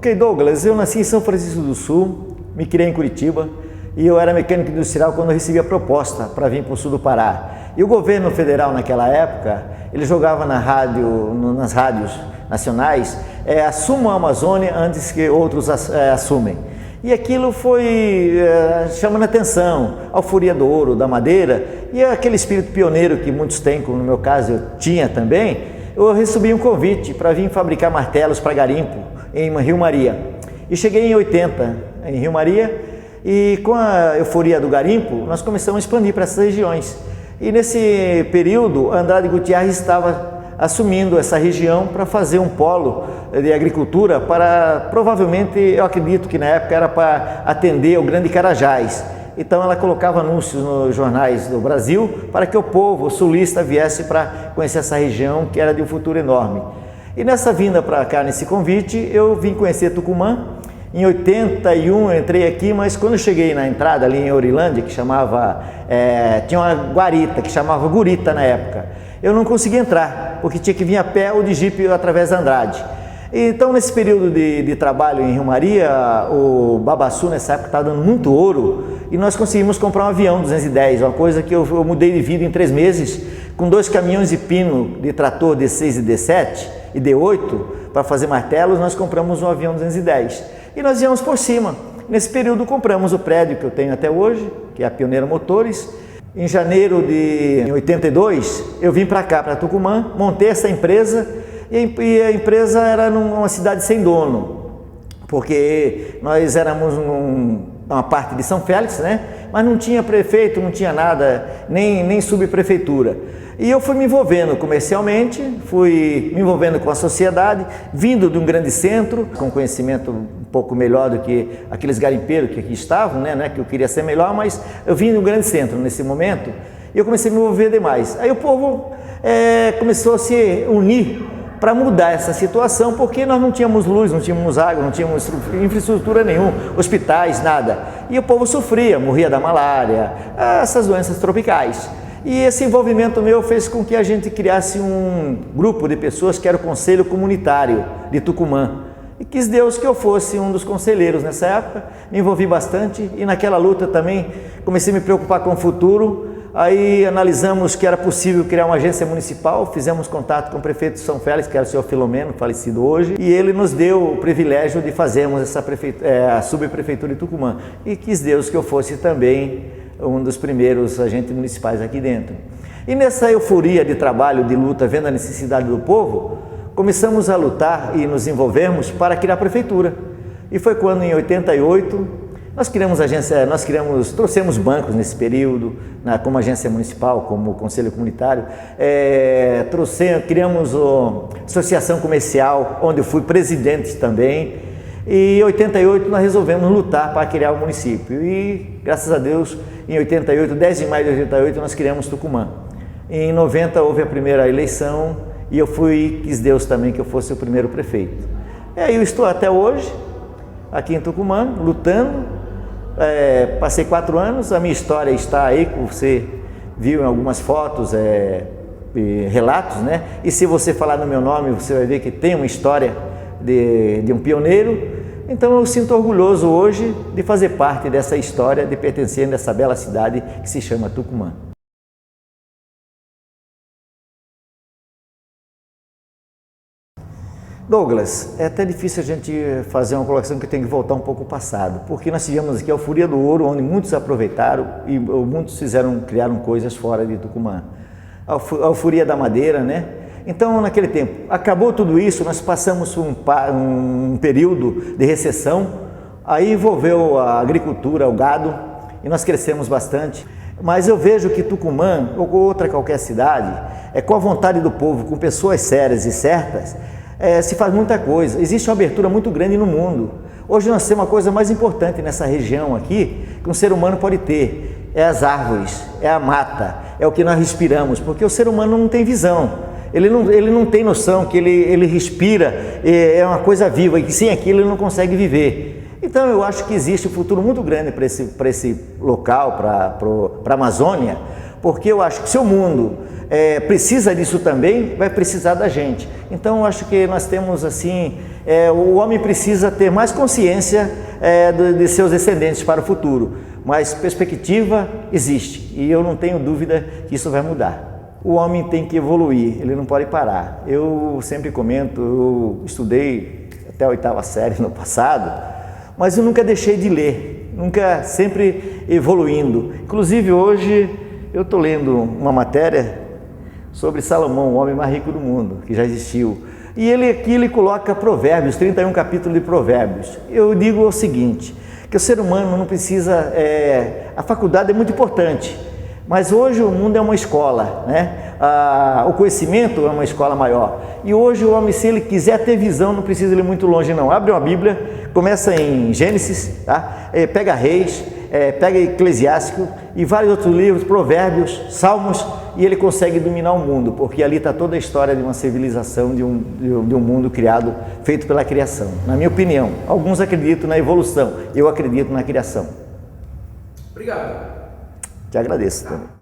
Ok, Douglas, eu nasci em São Francisco do Sul, me criei em Curitiba e eu era mecânico industrial quando eu recebi a proposta para vir para o sul do Pará. E o governo federal naquela época, ele jogava na rádio, nas rádios nacionais, assumam a Amazônia antes que outros assumem. E aquilo foi chamando a atenção, a alforria do ouro, da madeira e aquele espírito pioneiro que muitos têm, como no meu caso eu tinha também. Eu recebi um convite para vir fabricar martelos para garimpo em Rio Maria. E cheguei em 80 em Rio Maria e com a euforia do garimpo nós começamos a expandir para essas regiões. E nesse período Andrade Gutierrez estava assumindo essa região para fazer um polo de agricultura para, provavelmente, eu acredito que na época era para atender o Grande Carajás. Então ela colocava anúncios nos jornais do Brasil para que o povo sulista viesse para conhecer essa região que era de um futuro enorme. E nessa vinda para cá, nesse convite, eu vim conhecer Tucumã. Em 81 eu entrei aqui, mas quando eu cheguei na entrada ali em Ourilândia, que chamava, tinha uma guarita que chamava Gurita na época, eu não conseguia entrar, porque tinha que vir a pé ou de jipe através da Andrade. Então, nesse período de trabalho em Rio Maria, o Babaçu nessa época estava dando muito ouro e nós conseguimos comprar um avião 210, uma coisa que eu mudei de vida em 3 meses, com 2 caminhões de pino de trator D6 e D7 e D8 para fazer martelos, nós compramos um avião 210 e nós íamos por cima. Nesse período compramos o prédio que eu tenho até hoje, que é a Pioneira Motores. Em janeiro de 82, eu vim para cá, para Tucumã, montei essa empresa e a empresa era numa cidade sem dono, porque nós éramos uma parte de São Félix, né? Mas não tinha prefeito, não tinha nada, nem subprefeitura. E eu fui me envolvendo comercialmente, fui me envolvendo com a sociedade, vindo de um grande centro, com conhecimento um pouco melhor do que aqueles garimpeiros que aqui estavam, né? Não é que eu queria ser melhor, mas eu vim de um grande centro nesse momento e eu comecei a me envolver demais. Aí o povo começou a se unir para mudar essa situação, porque nós não tínhamos luz, não tínhamos água, não tínhamos infraestrutura nenhuma, hospitais, nada. E o povo sofria, morria da malária, essas doenças tropicais. E esse envolvimento meu fez com que a gente criasse um grupo de pessoas que era o Conselho Comunitário de Tucumã. E quis Deus que eu fosse um dos conselheiros nessa época, me envolvi bastante e naquela luta também comecei a me preocupar com o futuro. Aí analisamos que era possível criar uma agência municipal, fizemos contato com o prefeito de São Félix, que era o senhor Filomeno, falecido hoje, e ele nos deu o privilégio de fazermos essa a subprefeitura de Tucumã. E quis Deus que eu fosse também um dos primeiros agentes municipais aqui dentro. E nessa euforia de trabalho, de luta, vendo a necessidade do povo, começamos a lutar e nos envolvermos para criar a prefeitura. E foi quando, em 88, trouxemos bancos nesse período, como agência municipal, como conselho comunitário, criamos a associação comercial, onde eu fui presidente também, e em 88 nós resolvemos lutar para criar o município, e graças a Deus, em 88, 10 de maio de 88, nós criamos Tucumã. Em 90 houve a primeira eleição, e quis Deus também que eu fosse o primeiro prefeito. E aí eu estou até hoje, aqui em Tucumã, lutando. Passei 4 anos, a minha história está aí, como você viu em algumas fotos, e relatos, né? E se você falar no meu nome, você vai ver que tem uma história de um pioneiro. Então eu sinto orgulhoso hoje de fazer parte dessa história, de pertencer nessa bela cidade que se chama Tucumã. Douglas, é até difícil a gente fazer uma colocação que tem que voltar um pouco ao passado, porque nós tivemos aqui a Alforria do Ouro, onde muitos aproveitaram e muitos criaram coisas fora de Tucumã. A Alforria da Madeira, né? Então, naquele tempo, acabou tudo isso, nós passamos um período de recessão, aí envolveu a agricultura, o gado, e nós crescemos bastante. Mas eu vejo que Tucumã, ou qualquer cidade, com a vontade do povo, com pessoas sérias e certas, se faz muita coisa. Existe uma abertura muito grande no mundo. Hoje nós temos uma coisa mais importante nessa região aqui, que um ser humano pode ter, é as árvores, é a mata, é o que nós respiramos, porque o ser humano não tem visão. Ele não tem noção que ele respira, é uma coisa viva e que sem aquilo ele não consegue viver. Então eu acho que existe um futuro muito grande para esse local, para a Amazônia, porque eu acho que se o mundo precisa disso também, vai precisar da gente. Então eu acho que nós temos assim, o homem precisa ter mais consciência de seus descendentes para o futuro, mas perspectiva existe e eu não tenho dúvida que isso vai mudar. O homem tem que evoluir, ele não pode parar. Eu sempre comento, eu estudei até a 8ª série no passado, mas eu nunca deixei de ler, nunca, sempre evoluindo. Inclusive hoje eu estou lendo uma matéria sobre Salomão, o homem mais rico do mundo, que já existiu. E aqui ele coloca Provérbios, 31 capítulos de Provérbios. Eu digo o seguinte, que o ser humano não precisa, a faculdade é muito importante, mas hoje o mundo é uma escola, né? O conhecimento é uma escola maior. E hoje o homem, se ele quiser ter visão, não precisa ir muito longe não. Abre uma Bíblia, começa em Gênesis, tá? Pega Reis, pega Eclesiástico e vários outros livros, Provérbios, Salmos, e ele consegue dominar o mundo, porque ali está toda a história de uma civilização, de um mundo criado, feito pela criação. Na minha opinião, alguns acreditam na evolução, eu acredito na criação. Obrigado. Te agradeço também.